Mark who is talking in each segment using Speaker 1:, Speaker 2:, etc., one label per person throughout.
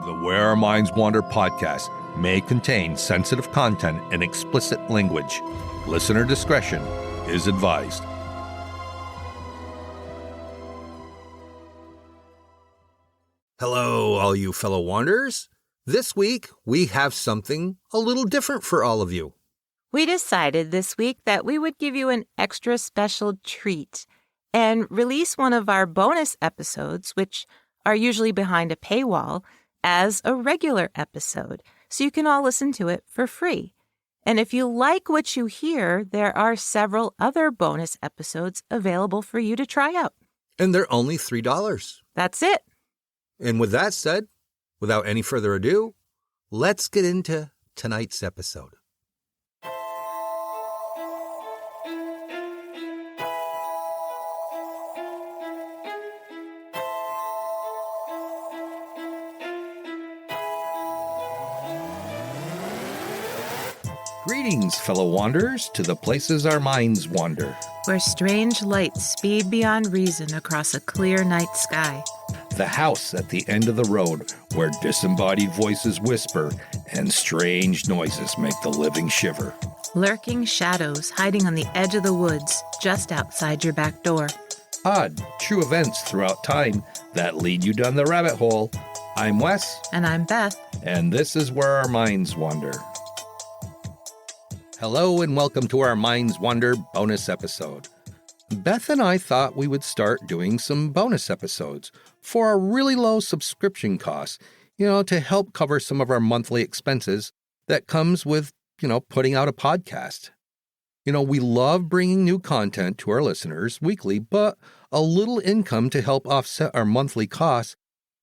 Speaker 1: The Where Our Minds Wander podcast may contain sensitive content and explicit language. Listener discretion is advised.
Speaker 2: Hello, all you fellow wanderers. This week, we have something a little different for all of you.
Speaker 3: We decided this week that we would give you an extra special treat and release one of our bonus episodes, which are usually behind a paywall, as a regular episode, so you can all listen to it for free. And if you like what you hear, there are several other bonus episodes available for you to try out.
Speaker 2: And they're only $3.
Speaker 3: That's it.
Speaker 2: And with that said, without any further ado, let's get into tonight's episode.
Speaker 1: Greetings, fellow wanderers, to the places our minds wander.
Speaker 3: Where strange lights speed beyond reason across a clear night sky.
Speaker 1: The house at the end of the road where disembodied voices whisper and strange noises make the living shiver.
Speaker 3: Lurking shadows hiding on the edge of the woods just outside your back door.
Speaker 1: Odd, true events throughout time that lead you down the rabbit hole. I'm Wes.
Speaker 3: And I'm Beth.
Speaker 1: And this is Where Our Minds Wander. Hello and welcome to our Minds Wander bonus episode. Beth and I thought we would start doing some bonus episodes for a really low subscription cost, to help cover some of our monthly expenses that comes with, putting out a podcast. We love bringing new content to our listeners weekly, but a little income to help offset our monthly costs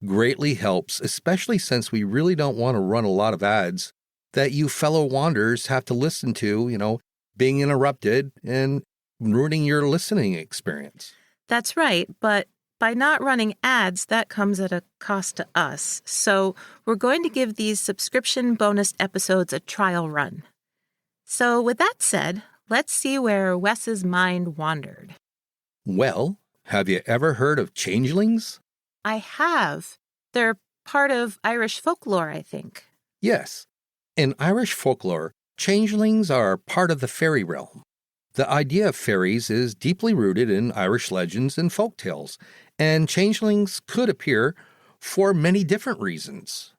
Speaker 1: greatly helps, especially since we really don't want to run a lot of ads that you fellow wanderers have to listen to, being interrupted and ruining your listening experience.
Speaker 3: That's right, but by not running ads, that comes at a cost to us. So we're going to give these subscription bonus episodes a trial run. So with that said, let's see where Wes's mind wandered.
Speaker 1: Well, have you ever heard of changelings?
Speaker 3: I have. They're part of Irish folklore, I think.
Speaker 1: Yes. In Irish folklore, changelings are part of the fairy realm. The idea of fairies is deeply rooted in Irish legends and folktales, and changelings could appear for many different reasons.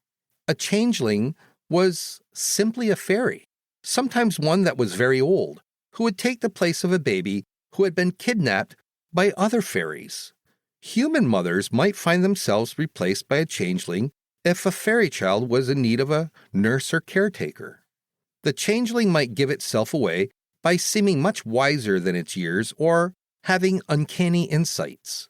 Speaker 1: A changeling was simply a fairy, sometimes one that was very old, who would take the place of a baby who had been kidnapped by other fairies. Human mothers might find themselves replaced by a changeling if a fairy child was in need of a nurse or caretaker. The changeling might give itself away by seeming much wiser than its years or having uncanny insights.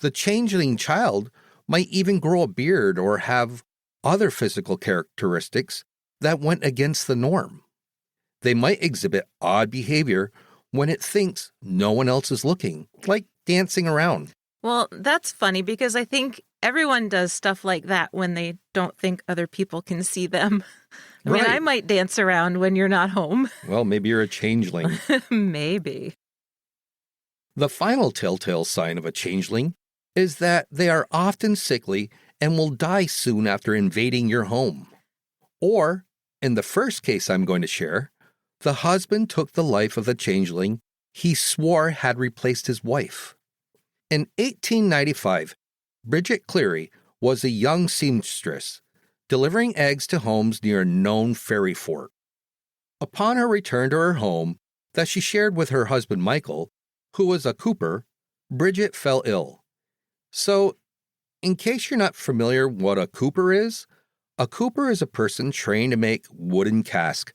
Speaker 1: The changeling child might even grow a beard or have other physical characteristics that went against the norm. They might exhibit odd behavior when it thinks no one else is looking, like dancing around.
Speaker 3: Well, that's funny because I think everyone does stuff like that when they don't think other people can see them. I mean, I might dance around when you're not home.
Speaker 1: Well, maybe you're a changeling.
Speaker 3: Maybe.
Speaker 1: The final telltale sign of a changeling is that they are often sickly and will die soon after invading your home. Or, in the first case I'm going to share, the husband took the life of the changeling he swore had replaced his wife. In 1895, Bridget Cleary was a young seamstress, delivering eggs to homes near a known fairy fort. Upon her return to her home, that she shared with her husband Michael, who was a cooper, Bridget fell ill. So, in case you're not familiar what a cooper is a person trained to make wooden casks,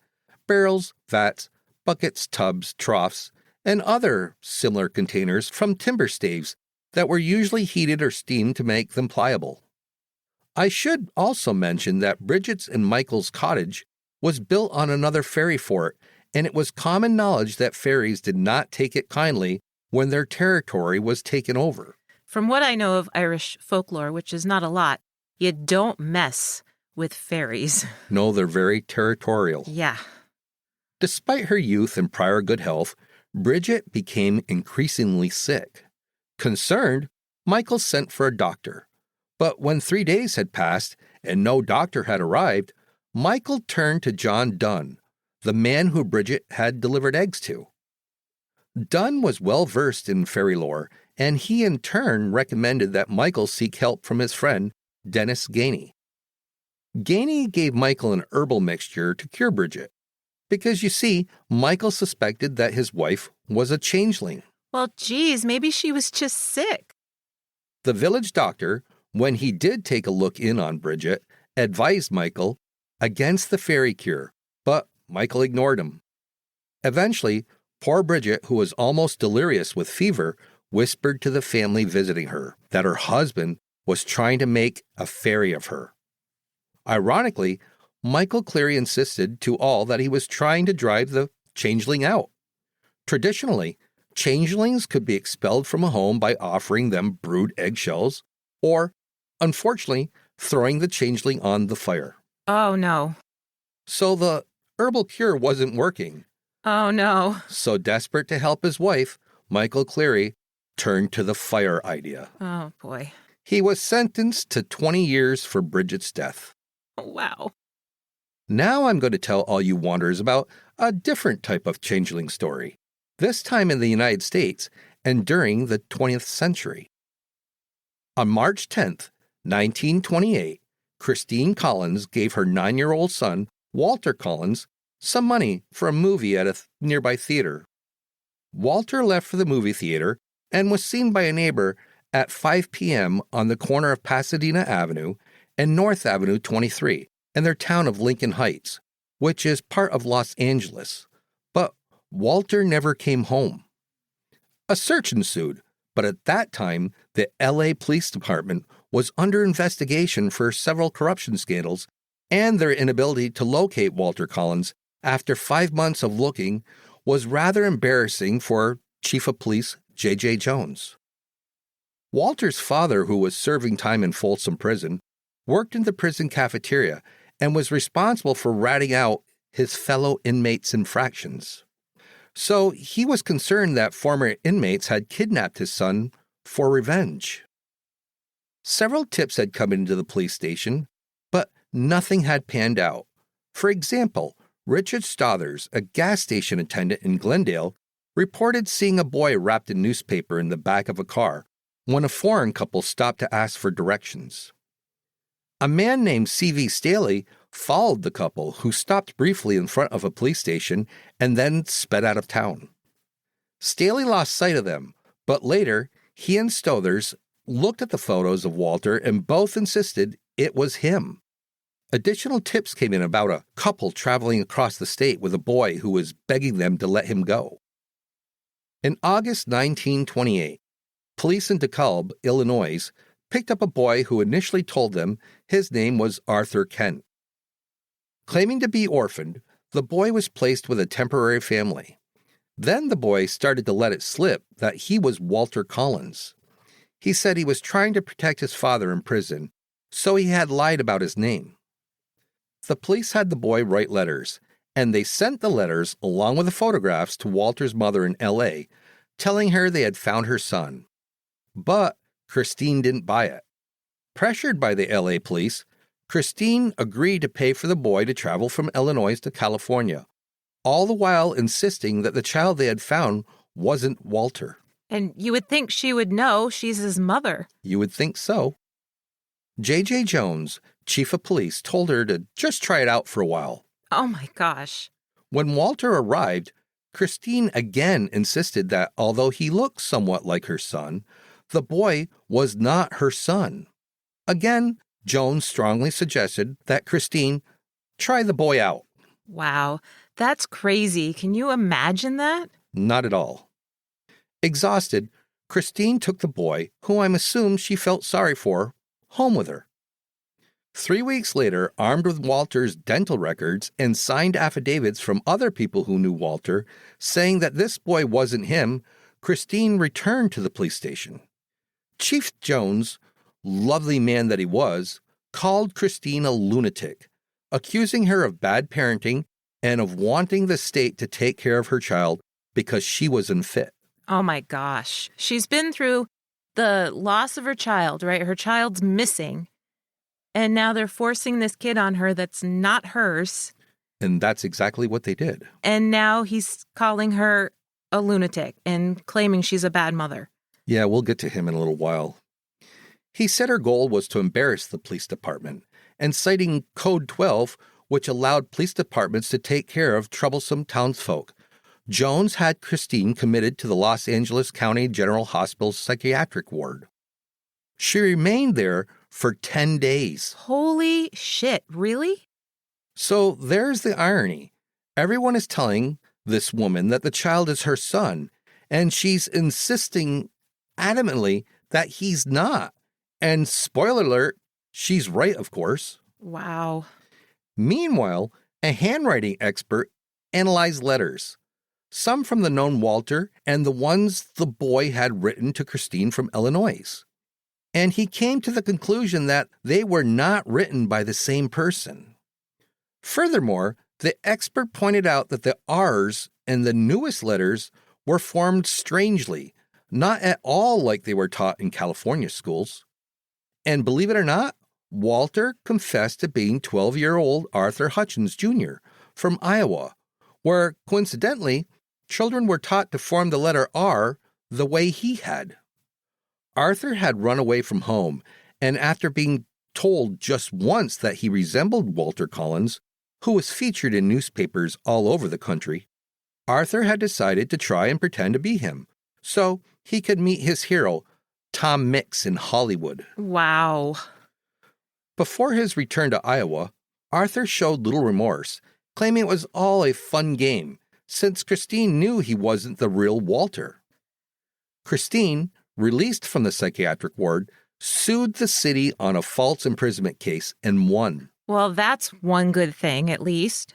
Speaker 1: barrels, vats, buckets, tubs, troughs, and other similar containers from timber staves that were usually heated or steamed to make them pliable. I should also mention that Bridget's and Michael's cottage was built on another fairy fort, and it was common knowledge that fairies did not take it kindly when their territory was taken over.
Speaker 3: From what I know of Irish folklore, which is not a lot, you don't mess with fairies.
Speaker 1: No, they're very territorial.
Speaker 3: Yeah.
Speaker 1: Despite her youth and prior good health, Bridget became increasingly sick. Concerned, Michael sent for a doctor. But when 3 days had passed and no doctor had arrived, Michael turned to John Dunn, the man who Bridget had delivered eggs to. Dunn was well versed in fairy lore, and he in turn recommended that Michael seek help from his friend, Dennis Gainey. Gainey gave Michael an herbal mixture to cure Bridget, because you see, Michael suspected that his wife was a changeling.
Speaker 3: Well, geez, maybe she was just sick.
Speaker 1: The village doctor, when he did take a look in on Bridget, advised Michael against the fairy cure, but Michael ignored him. Eventually, poor Bridget, who was almost delirious with fever, whispered to the family visiting her that her husband was trying to make a fairy of her. Ironically, Michael Cleary insisted to all that he was trying to drive the changeling out. Traditionally, changelings could be expelled from a home by offering them brood eggshells or, unfortunately, throwing the changeling on the fire.
Speaker 3: Oh, no.
Speaker 1: So the herbal cure wasn't working.
Speaker 3: Oh, no.
Speaker 1: So desperate to help his wife, Michael Cleary turned to the fire idea.
Speaker 3: Oh, boy.
Speaker 1: He was sentenced to 20 years for Bridget's death.
Speaker 3: Oh, wow.
Speaker 1: Now I'm going to tell all you wanderers about a different type of changeling story, this time in the United States and during the 20th century. On March 10th, 1928, Christine Collins gave her 9-year-old son, Walter Collins, some money for a movie at a nearby theater. Walter left for the movie theater and was seen by a neighbor at 5 p.m. on the corner of Pasadena Avenue and North Avenue 23 in their town of Lincoln Heights, which is part of Los Angeles. But Walter never came home. A search ensued, but at that time, the LA Police Department was under investigation for several corruption scandals, and their inability to locate Walter Collins after 5 months of looking was rather embarrassing for Chief of Police J.J. Jones. Walter's father, who was serving time in Folsom Prison, worked in the prison cafeteria and was responsible for ratting out his fellow inmates' infractions. So he was concerned that former inmates had kidnapped his son for revenge. Several tips had come into the police station, but nothing had panned out. For example, Richard Stothers, a gas station attendant in Glendale, reported seeing a boy wrapped in newspaper in the back of a car when a foreign couple stopped to ask for directions. A man named C.V. Staley followed the couple, who stopped briefly in front of a police station and then sped out of town. Staley lost sight of them, but later he and Stothers looked at the photos of Walter and both insisted it was him. Additional tips came in about a couple traveling across the state with a boy who was begging them to let him go. In August 1928, police in DeKalb, Illinois, picked up a boy who initially told them his name was Arthur Kent. Claiming to be orphaned, the boy was placed with a temporary family. Then the boy started to let it slip that he was Walter Collins. He said he was trying to protect his father in prison, so he had lied about his name. The police had the boy write letters, and they sent the letters along with the photographs to Walter's mother in L.A., telling her they had found her son. But Christine didn't buy it. Pressured by the L.A. police, Christine agreed to pay for the boy to travel from Illinois to California, all the while insisting that the child they had found wasn't Walter.
Speaker 3: And you would think she would know she's his mother.
Speaker 1: You would think so. J.J. Jones, chief of police, told her to just try it out for a while.
Speaker 3: Oh my gosh.
Speaker 1: When Walter arrived, Christine again insisted that although he looked somewhat like her son, the boy was not her son. Again, Jones strongly suggested that Christine try the boy out.
Speaker 3: Wow, that's crazy. Can you imagine that?
Speaker 1: Not at all. Exhausted, Christine took the boy, who I'm assuming she felt sorry for, home with her. 3 weeks later, armed with Walter's dental records and signed affidavits from other people who knew Walter, saying that this boy wasn't him, Christine returned to the police station. Chief Jones, lovely man that he was, called Christine a lunatic, accusing her of bad parenting and of wanting the state to take care of her child because she was unfit.
Speaker 3: Oh my gosh. She's been through the loss of her child, right? Her child's missing. And now they're forcing this kid on her that's not hers.
Speaker 1: And that's exactly what they did.
Speaker 3: And now he's calling her a lunatic and claiming she's a bad mother.
Speaker 1: Yeah, we'll get to him in a little while. He said her goal was to embarrass the police department, and citing Code 12, which allowed police departments to take care of troublesome townsfolk, Jones had Christine committed to the Los Angeles County General Hospital's psychiatric ward. She remained there for 10 days.
Speaker 3: Holy shit, really?
Speaker 1: So there's the irony. Everyone is telling this woman that the child is her son, and she's insisting adamantly that he's not. And spoiler alert, she's right, of course.
Speaker 3: Wow.
Speaker 1: Meanwhile, a handwriting expert analyzed letters, some from the known Walter and the ones the boy had written to Christine from Illinois. And he came to the conclusion that they were not written by the same person. Furthermore, the expert pointed out that the R's in the newest letters were formed strangely, not at all like they were taught in California schools. And believe it or not, Walter confessed to being 12-year-old Arthur Hutchins Jr. from Iowa, where, coincidentally, children were taught to form the letter R the way he had. Arthur had run away from home, and after being told just once that he resembled Walter Collins, who was featured in newspapers all over the country, Arthur had decided to try and pretend to be him, so he could meet his hero, Tom Mix, in Hollywood.
Speaker 3: Wow.
Speaker 1: Before his return to Iowa, Arthur showed little remorse, claiming it was all a fun game, since Christine knew he wasn't the real Walter. Christine, released from the psychiatric ward, sued the city on a false imprisonment case and won.
Speaker 3: Well, that's one good thing, at least.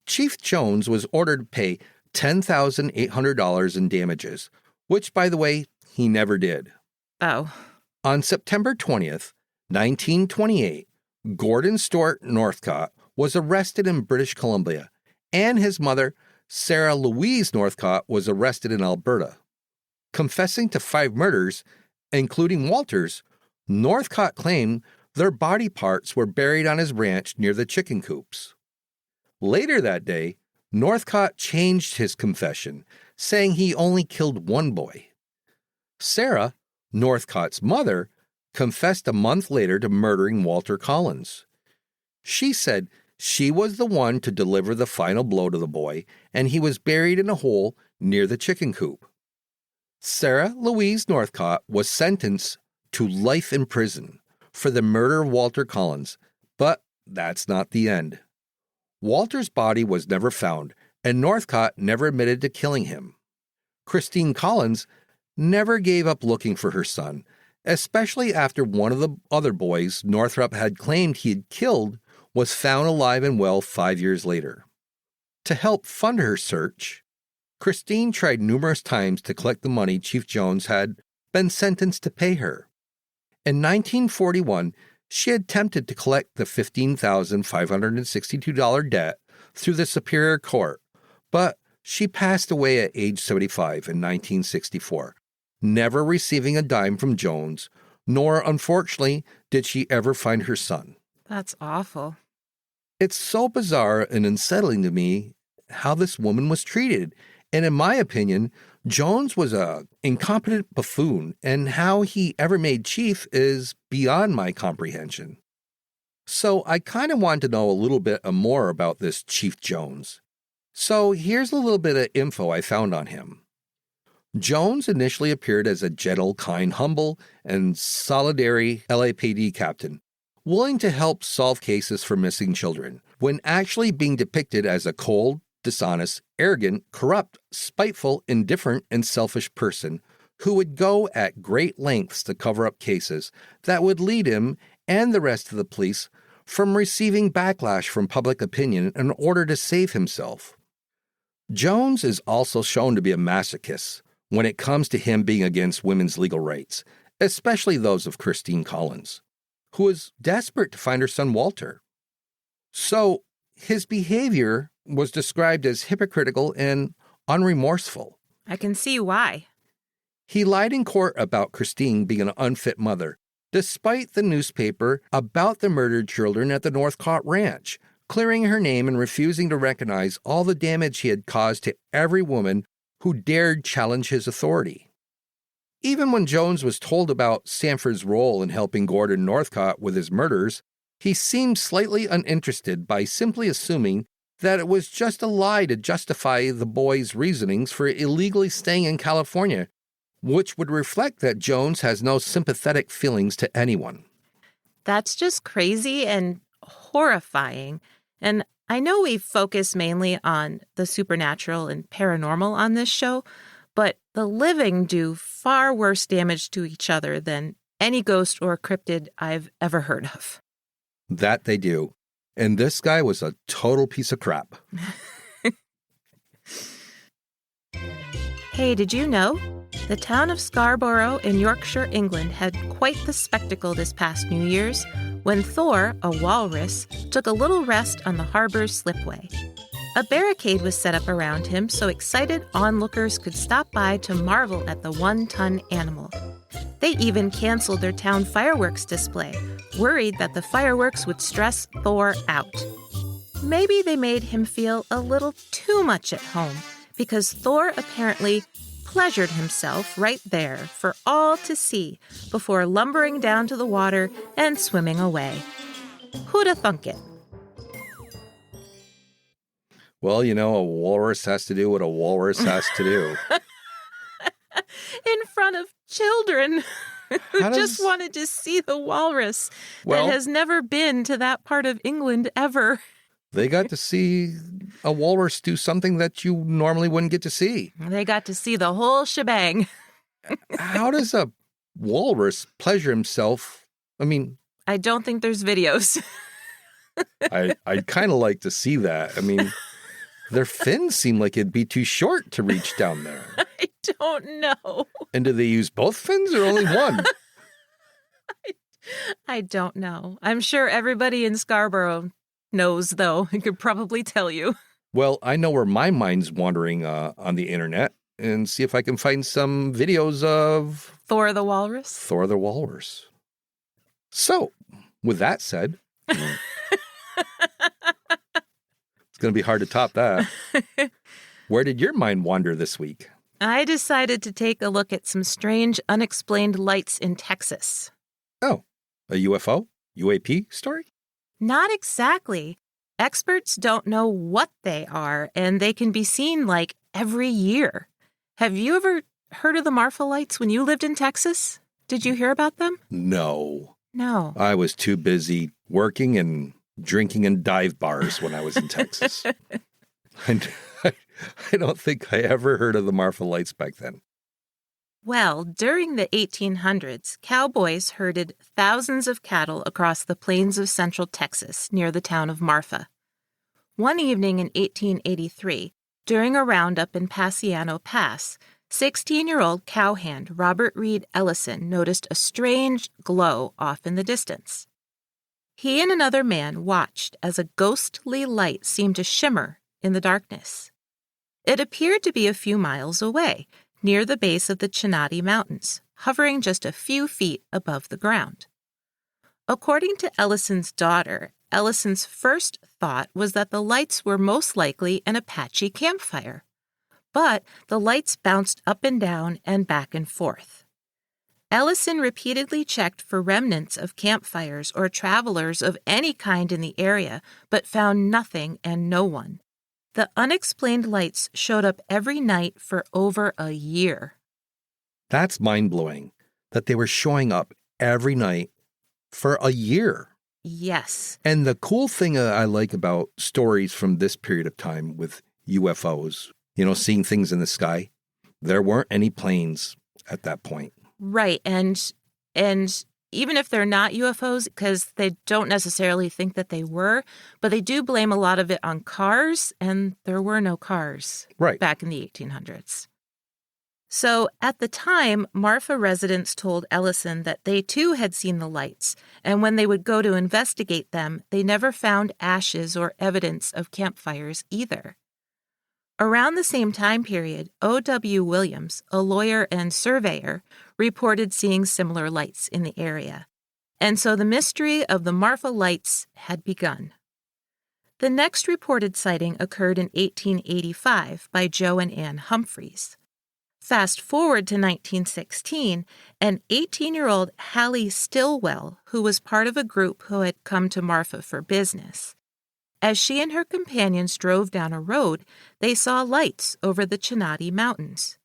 Speaker 1: Chief Jones was ordered to pay $10,800 in damages, which, by the way, he never did.
Speaker 3: Oh.
Speaker 1: On September 20th, 1928, Gordon Stewart Northcott was arrested in British Columbia, and his mother, Sarah Louise Northcott, was arrested in Alberta. Confessing to 5 murders, including Walter's, Northcott claimed their body parts were buried on his ranch near the chicken coops. Later that day, Northcott changed his confession, saying he only killed one boy. Sarah, Northcott's mother, confessed a month later to murdering Walter Collins. She said she was the one to deliver the final blow to the boy, and he was buried in a hole near the chicken coop. Sarah Louise Northcott was sentenced to life in prison for the murder of Walter Collins, but that's not the end. Walter's body was never found, and Northcott never admitted to killing him. Christine Collins never gave up looking for her son, especially after one of the other boys Northrop had claimed he had killed was found alive and well 5 years later. To help fund her search, Christine tried numerous times to collect the money Chief Jones had been sentenced to pay her. In 1941, she attempted to collect the $15,562 debt through the Superior Court, but she passed away at age 75 in 1964, never receiving a dime from Jones, nor, unfortunately, did she ever find her son.
Speaker 3: That's awful.
Speaker 1: It's so bizarre and unsettling to me how this woman was treated, and in my opinion, Jones was an incompetent buffoon, and how he ever made chief is beyond my comprehension. So I kind of want to know a little bit more about this Chief Jones. So here's a little bit of info I found on him. Jones initially appeared as a gentle, kind, humble, and solitary LAPD captain, willing to help solve cases for missing children, when actually being depicted as a cold, dishonest, arrogant, corrupt, spiteful, indifferent, and selfish person who would go at great lengths to cover up cases that would lead him and the rest of the police from receiving backlash from public opinion in order to save himself. Jones is also shown to be a masochist when it comes to him being against women's legal rights, especially those of Christine Collins, who is desperate to find her son Walter. So his behavior was described as hypocritical and unremorseful.
Speaker 3: I can see why.
Speaker 1: He lied in court about Christine being an unfit mother, despite the newspaper about the murdered children at the Northcott Ranch, clearing her name and refusing to recognize all the damage he had caused to every woman who dared challenge his authority. Even when Jones was told about Sanford's role in helping Gordon Northcott with his murders, he seemed slightly uninterested by simply assuming that it was just a lie to justify the boy's reasonings for illegally staying in California, which would reflect that Jones has no sympathetic feelings to anyone.
Speaker 3: That's just crazy and horrifying. And I know we focus mainly on the supernatural and paranormal on this show, but the living do far worse damage to each other than any ghost or cryptid I've ever heard of.
Speaker 1: That they do. And this guy was a total piece of crap.
Speaker 3: Hey, did you know? The town of Scarborough in Yorkshire, England had quite the spectacle this past New Year's when Thor, a walrus, took a little rest on the harbor's slipway. A barricade was set up around him so excited onlookers could stop by to marvel at the one-ton animal. They even canceled their town fireworks display, worried that the fireworks would stress Thor out. Maybe they made him feel a little too much at home, because Thor apparently pleasured himself right there for all to see before lumbering down to the water and swimming away. Who'da thunk it?
Speaker 1: Well, you know, a walrus has to do what a walrus has to do.
Speaker 3: In front of children who just wanted to see the walrus that has never been to that part of England ever.
Speaker 1: They got to see a walrus do something that you normally wouldn't get to see.
Speaker 3: They got to see the whole shebang.
Speaker 1: How does a walrus pleasure himself? I mean,
Speaker 3: I don't think there's videos.
Speaker 1: I'd kind of like to see that. I mean, their fins seem like it'd be too short to reach down there.
Speaker 3: I don't know.
Speaker 1: And do they use both fins or only one?
Speaker 3: I don't know. I'm sure everybody in Scarborough knows, though. I could probably tell you.
Speaker 1: Well, I know where my mind's wandering on the internet and see if I can find some videos of
Speaker 3: Thor the Walrus?
Speaker 1: Thor the Walrus. So, with that said, it's going to be hard to top that. Where did your mind wander this week?
Speaker 3: I decided to take a look at some strange, unexplained lights in Texas.
Speaker 1: Oh, a UFO? UAP story?
Speaker 3: Not exactly. Experts don't know what they are, and they can be seen like every year. Have you ever heard of the Marfa Lights when you lived in Texas? Did you hear about them?
Speaker 1: No.
Speaker 3: No.
Speaker 1: I was too busy working and drinking in dive bars when I was in Texas. And I don't think I ever heard of the Marfa Lights back then.
Speaker 3: Well, during the 1800s, cowboys herded thousands of cattle across the plains of central Texas near the town of Marfa. One evening in 1883, during a roundup in Paciano Pass, 16-year-old cowhand Robert Reed Ellison noticed a strange glow off in the distance. He and another man watched as a ghostly light seemed to shimmer in the darkness. It appeared to be a few miles away, near the base of the Chinati Mountains, hovering just a few feet above the ground. According to Ellison's daughter, Ellison's first thought was that the lights were most likely an Apache campfire. But the lights bounced up and down and back and forth. Ellison repeatedly checked for remnants of campfires or travelers of any kind in the area, but found nothing and no one. The unexplained lights showed up every night for over a year.
Speaker 1: That's mind-blowing, that they were showing up every night for a year.
Speaker 3: Yes.
Speaker 1: And the cool thing I like about stories from this period of time with UFOs, you know, seeing things in the sky, there weren't any planes at that point.
Speaker 3: Right. And even if they're not UFOs, because they don't necessarily think that they were, but they do blame a lot of it on cars, and there were no cars back in the 1800s. So at the time, Marfa residents told Ellison that they too had seen the lights, and when they would go to investigate them, they never found ashes or evidence of campfires either. Around the same time period, O.W. Williams, a lawyer and surveyor, reported seeing similar lights in the area. And so the mystery of the Marfa Lights had begun. The next reported sighting occurred in 1885 by Joe and Ann Humphreys. Fast forward to 1916, and 18-year-old Hallie Stillwell, who was part of a group who had come to Marfa for business. As she and her companions drove down a road, they saw lights over the Chinati Mountains.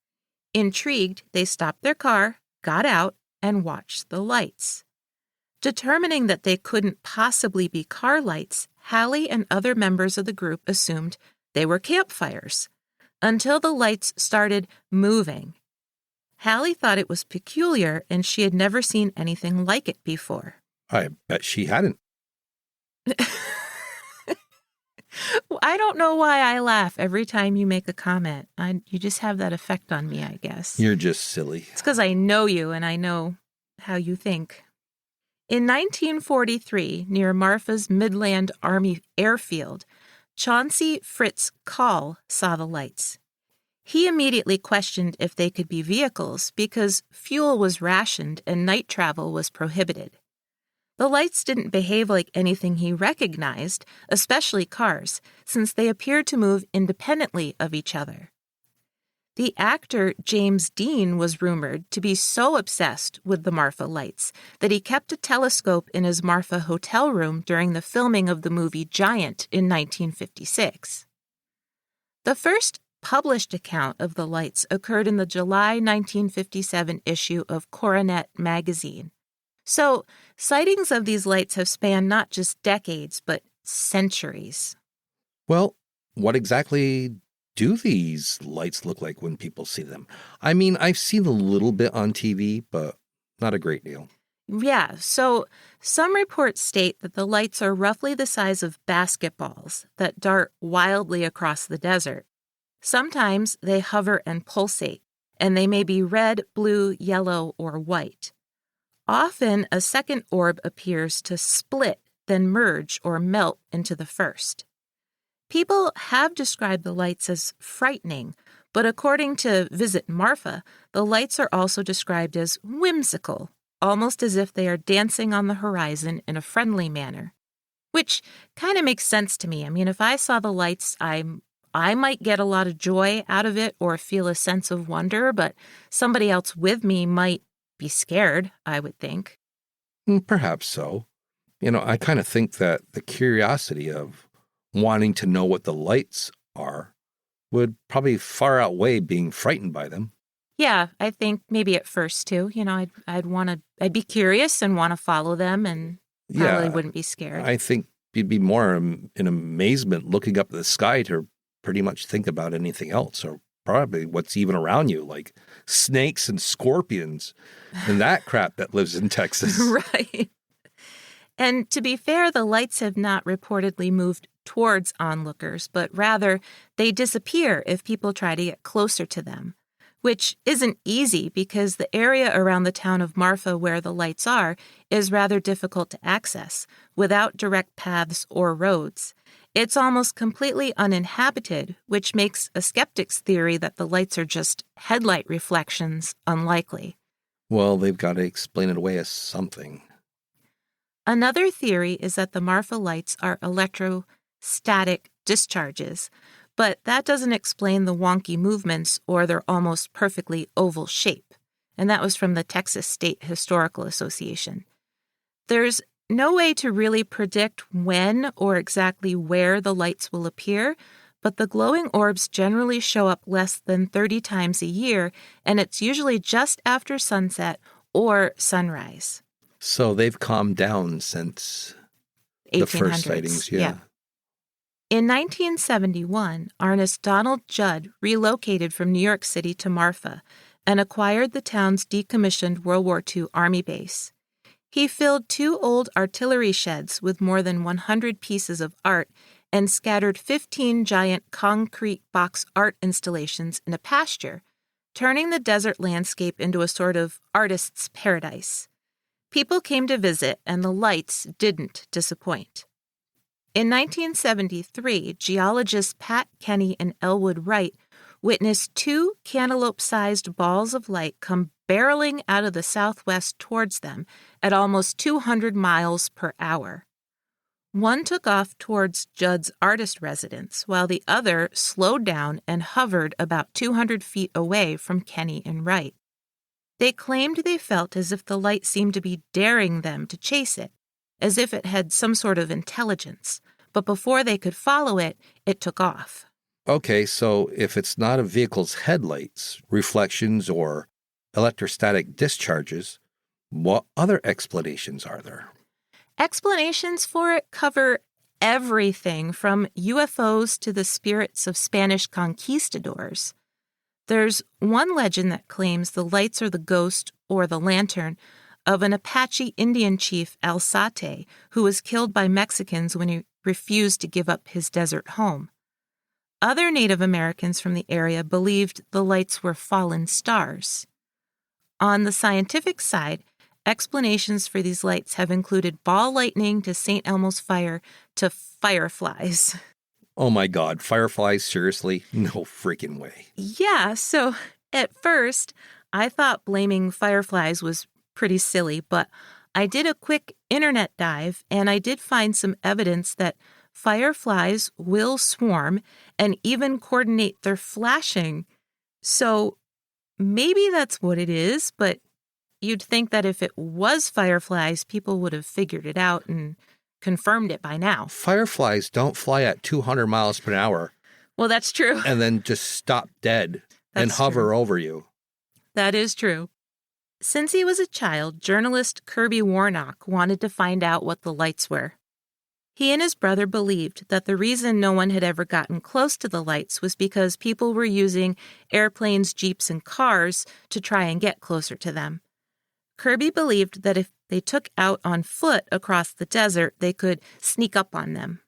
Speaker 3: Intrigued, they stopped their car, got out, and watched the lights. Determining that they couldn't possibly be car lights, Hallie and other members of the group assumed they were campfires, until the lights started moving. Hallie thought it was peculiar, and she had never seen anything like it before.
Speaker 1: I bet she hadn't.
Speaker 3: I don't know why I laugh every time you make a comment. You just have that effect on me, I guess.
Speaker 1: You're just silly.
Speaker 3: It's because I know you and I know how you think. In 1943, near Marfa's Midland Army Airfield, Chauncey Fritz Call saw the lights. He immediately questioned if they could be vehicles because fuel was rationed and night travel was prohibited. The lights didn't behave like anything he recognized, especially cars, since they appeared to move independently of each other. The actor James Dean was rumored to be so obsessed with the Marfa Lights that he kept a telescope in his Marfa hotel room during the filming of the movie Giant in 1956. The first published account of the lights occurred in the July 1957 issue of Coronet magazine. So, sightings of these lights have spanned not just decades, but centuries.
Speaker 1: Well, what exactly do these lights look like when people see them? I mean, I've seen a little bit on TV, but not a great deal.
Speaker 3: Yeah, so some reports state that the lights are roughly the size of basketballs that dart wildly across the desert. Sometimes they hover and pulsate, and they may be red, blue, yellow, or white. Often, a second orb appears to split, then merge or melt into the first. People have described the lights as frightening, but according to Visit Marfa, the lights are also described as whimsical, almost as if they are dancing on the horizon in a friendly manner. Which kind of makes sense to me. I mean, if I saw the lights, I might get a lot of joy out of it or feel a sense of wonder, but somebody else with me might be scared, I would think.
Speaker 1: Perhaps so. I kind of think that the curiosity of wanting to know what the lights are would probably far outweigh being frightened by them.
Speaker 3: Yeah, I think maybe at first too. I'd be curious and want to follow them and probably wouldn't be scared.
Speaker 1: I think you'd be more in amazement looking up at the sky to pretty much think about anything else, or probably what's even around you, like snakes and scorpions and that crap that lives in Texas.
Speaker 3: Right. And to be fair, the lights have not reportedly moved towards onlookers, but rather they disappear if people try to get closer to them, which isn't easy because the area around the town of Marfa where the lights are is rather difficult to access without direct paths or roads. It's almost completely uninhabited, which makes a skeptic's theory that the lights are just headlight reflections unlikely.
Speaker 1: Well, they've got to explain it away as something.
Speaker 3: Another theory is that the Marfa lights are electrostatic discharges, but that doesn't explain the wonky movements or their almost perfectly oval shape. And that was from the Texas State Historical Association. There's no way to really predict when or exactly where the lights will appear, but the glowing orbs generally show up less than 30 times a year, and it's usually just after sunset or sunrise.
Speaker 1: So they've calmed down since the first sightings, yeah.
Speaker 3: In 1971, artist Donald Judd relocated from New York City to Marfa and acquired the town's decommissioned World War II Army base. He filled 2 old artillery sheds with more than 100 pieces of art and scattered 15 giant concrete box art installations in a pasture, turning the desert landscape into a sort of artist's paradise. People came to visit, and the lights didn't disappoint. In 1973, geologists Pat Kenny and Elwood Wright witnessed two cantaloupe-sized balls of light come barreling out of the southwest towards them at almost 200 miles per hour. One took off towards Judd's artist residence, while the other slowed down and hovered about 200 feet away from Kenny and Wright. They claimed they felt as if the light seemed to be daring them to chase it, as if it had some sort of intelligence, but before they could follow it, it took off.
Speaker 1: Okay, so if it's not a vehicle's headlights, reflections, or electrostatic discharges, what other explanations are there?
Speaker 3: Explanations for it cover everything from UFOs to the spirits of Spanish conquistadors. There's one legend that claims the lights are the ghost or the lantern of an Apache Indian chief, Alzate, who was killed by Mexicans when he refused to give up his desert home. Other Native Americans from the area believed the lights were fallen stars. On the scientific side, explanations for these lights have included ball lightning to St. Elmo's fire to fireflies.
Speaker 1: Oh my God, fireflies? Seriously? No freaking way.
Speaker 3: Yeah, so at first, I thought blaming fireflies was pretty silly, but I did a quick internet dive and I did find some evidence that fireflies will swarm and even coordinate their flashing. So maybe that's what it is, but you'd think that if it was fireflies, people would have figured it out and confirmed it by now.
Speaker 1: Fireflies don't fly at 200 miles per hour.
Speaker 3: Well, that's true.
Speaker 1: And then just stop dead and hover over you.
Speaker 3: That is true. Since he was a child, journalist Kirby Warnock wanted to find out what the lights were. He and his brother believed that the reason no one had ever gotten close to the lights was because people were using airplanes, jeeps, and cars to try and get closer to them. Kirby believed that if they took out on foot across the desert, they could sneak up on them.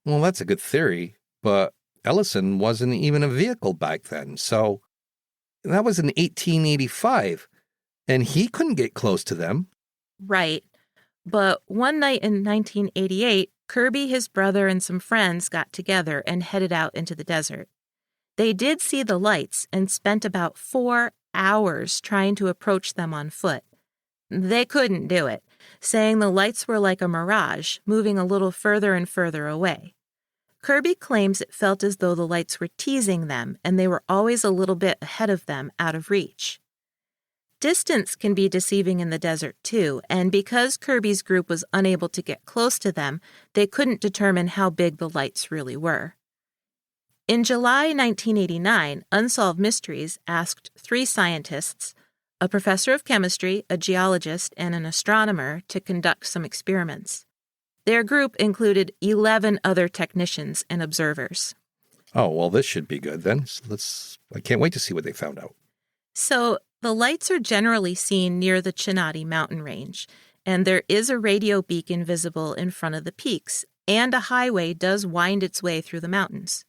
Speaker 1: Well, that's a good theory, but Ellison wasn't even a vehicle back then, so that was in 1885, and he couldn't get close to them.
Speaker 3: Right. But one night in 1988, Kirby, his brother, and some friends got together and headed out into the desert. They did see the lights and spent about 4 hours trying to approach them on foot. They couldn't do it, saying the lights were like a mirage, moving a little further and further away. Kirby claims it felt as though the lights were teasing them, and they were always a little bit ahead of them, out of reach. Distance can be deceiving in the desert, too, and because Kirby's group was unable to get close to them, they couldn't determine how big the lights really were. In July 1989, Unsolved Mysteries asked 3 scientists, a professor of chemistry, a geologist, and an astronomer, to conduct some experiments. Their group included 11 other technicians and observers.
Speaker 1: Oh, well, this should be good then. I can't wait to see what they found out.
Speaker 3: So, the lights are generally seen near the Chinati mountain range, and there is a radio beacon visible in front of the peaks, and a highway does wind its way through the mountains.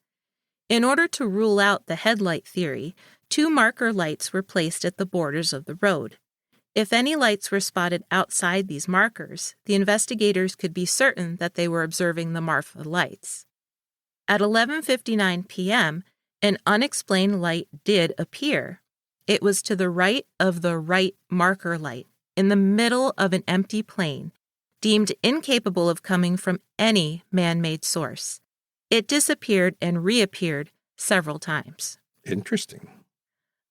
Speaker 3: In order to rule out the headlight theory, 2 marker lights were placed at the borders of the road. If any lights were spotted outside these markers, the investigators could be certain that they were observing the Marfa Lights. At 11:59 p.m., an unexplained light did appear. It was to the right of the right marker light, in the middle of an empty plain, deemed incapable of coming from any man-made source. It disappeared and reappeared several times.
Speaker 1: Interesting.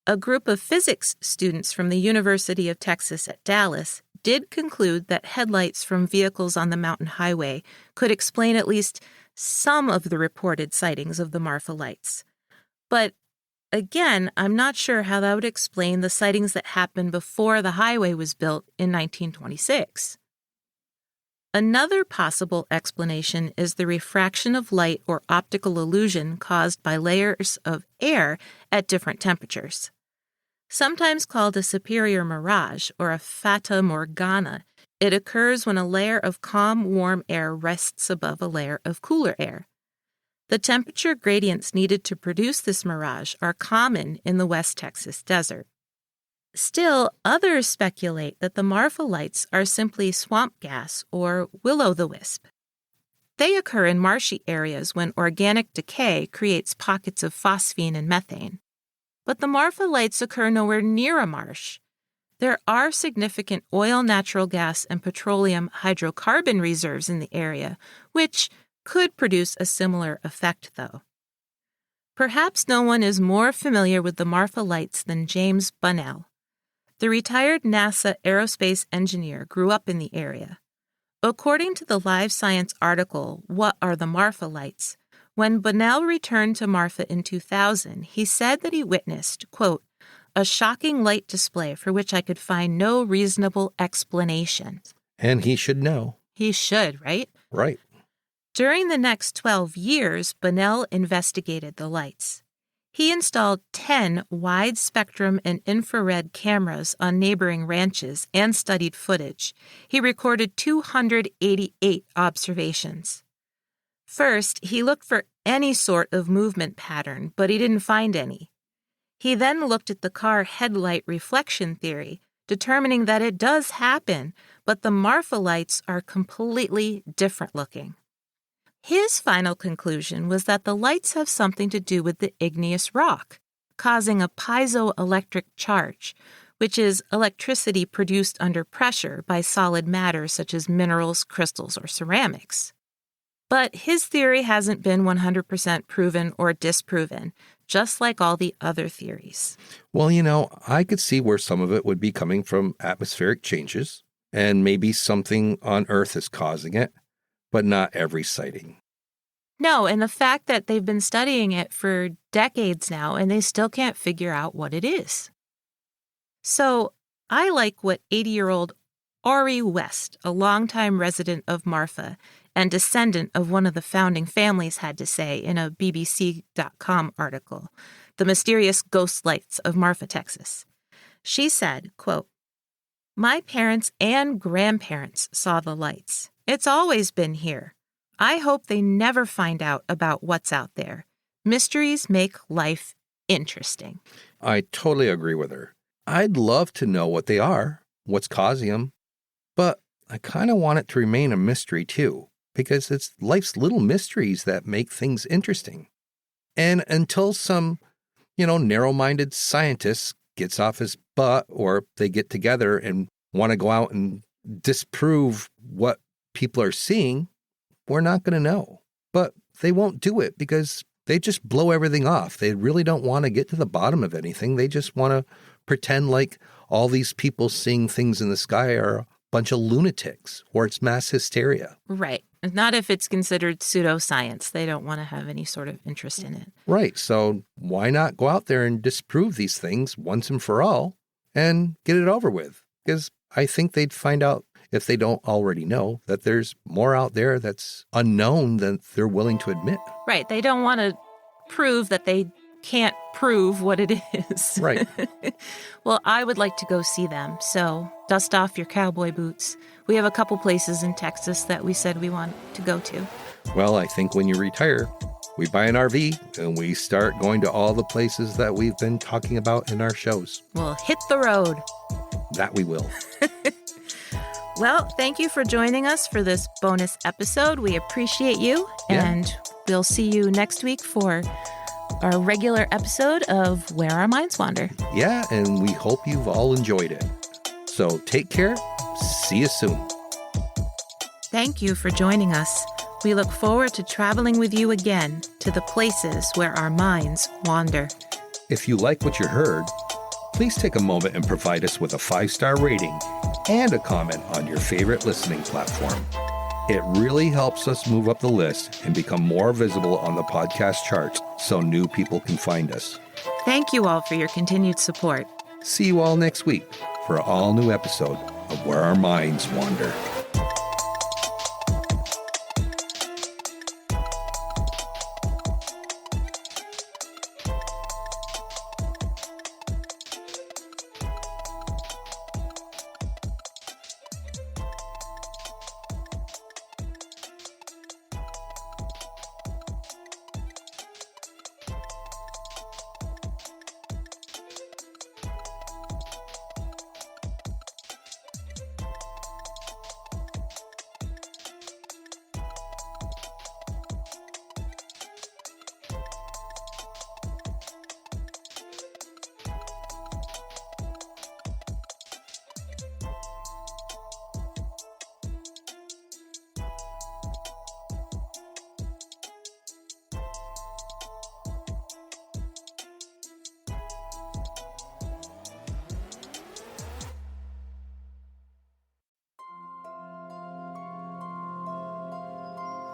Speaker 3: A group of physics students from the University of Texas at Dallas did conclude that headlights from vehicles on the mountain highway could explain at least some of the reported sightings of the Marfa Lights. But again, I'm not sure how that would explain the sightings that happened before the highway was built in 1926. Another possible explanation is the refraction of light or optical illusion caused by layers of air at different temperatures. Sometimes called a superior mirage or a fata morgana, it occurs when a layer of calm, warm air rests above a layer of cooler air. The temperature gradients needed to produce this mirage are common in the West Texas desert. Still, others speculate that the Marfa Lights are simply swamp gas or will-o'-the-wisp. They occur in marshy areas when organic decay creates pockets of phosphine and methane. But the Marfa Lights occur nowhere near a marsh. There are significant oil, natural gas, and petroleum hydrocarbon reserves in the area, which could produce a similar effect, though. Perhaps no one is more familiar with the Marfa Lights than James Bunnell. The retired NASA aerospace engineer grew up in the area. According to the Live Science article, What Are the Marfa Lights?, when Bunnell returned to Marfa in 2000, he said that he witnessed, quote, a shocking light display for which I could find no reasonable explanation.
Speaker 1: And he should know.
Speaker 3: He should, right?
Speaker 1: Right.
Speaker 3: During the next 12 years, Bunnell investigated the lights. He installed 10 wide-spectrum and infrared cameras on neighboring ranches and studied footage. He recorded 288 observations. First, he looked for any sort of movement pattern, but he didn't find any. He then looked at the car headlight reflection theory, determining that it does happen, but the Marfa Lights are completely different looking. His final conclusion was that the lights have something to do with the igneous rock, causing a piezoelectric charge, which is electricity produced under pressure by solid matter such as minerals, crystals, or ceramics. But his theory hasn't been 100% proven or disproven, just like all the other theories.
Speaker 1: Well, I could see where some of it would be coming from atmospheric changes, and maybe something on Earth is causing it, but not every sighting.
Speaker 3: No, and the fact that they've been studying it for decades now, and they still can't figure out what it is. So I like what 80-year-old Ori West, a longtime resident of Marfa and descendant of one of the founding families, had to say in a BBC.com article, The Mysterious Ghost Lights of Marfa, Texas. She said, quote, my parents and grandparents saw the lights. It's always been here. I hope they never find out about what's out there. Mysteries make life interesting.
Speaker 1: I totally agree with her. I'd love to know what they are, what's causing them, but I kind of want it to remain a mystery too, because it's life's little mysteries that make things interesting. And until some, narrow-minded scientist gets off his butt, or they get together and want to go out and disprove what people are seeing, we're not going to know. But they won't do it because they just blow everything off. They really don't want to get to the bottom of anything. They just want to pretend like all these people seeing things in the sky are a bunch of lunatics, or it's mass hysteria.
Speaker 3: Right. Not if it's considered pseudoscience. They don't want to have any sort of interest in it.
Speaker 1: Right. So why not go out there and disprove these things once and for all and get it over with? Because I think they'd find out, if they don't already know, that there's more out there that's unknown than they're willing to admit.
Speaker 3: Right. They don't want to prove that they can't prove what it is.
Speaker 1: Right.
Speaker 3: Well, I would like to go see them, so dust off your cowboy boots. We have a couple places in Texas that we said we want to go to.
Speaker 1: Well, I think when you retire, we buy an RV and we start going to all the places that we've been talking about in our shows.
Speaker 3: We'll hit the road.
Speaker 1: That we will.
Speaker 3: Well, thank you for joining us for this bonus episode. We appreciate you, and we'll see you next week for our regular episode of Where Our Minds Wander.
Speaker 1: Yeah, and we hope you've all enjoyed it. So take care. See you soon.
Speaker 3: Thank you for joining us. We look forward to traveling with you again to the places where our minds wander.
Speaker 1: If you like what you heard, please take a moment and provide us with a 5-star rating and a comment on your favorite listening platform. It really helps us move up the list and become more visible on the podcast charts so new people can find us.
Speaker 3: Thank you all for your continued support.
Speaker 1: See you all next week for an all-new episode of Where Our Minds Wander.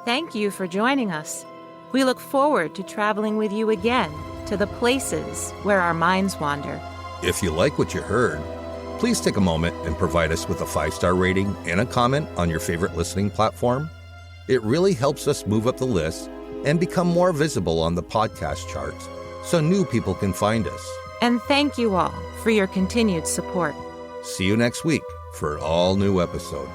Speaker 3: Thank you for joining us. We look forward to traveling with you again to the places where our minds wander.
Speaker 1: If you like what you heard, please take a moment and provide us with a 5-star rating and a comment on your favorite listening platform. It really helps us move up the list and become more visible on the podcast charts so new people can find us.
Speaker 3: And thank you all for your continued support.
Speaker 1: See you next week for an all-new episode.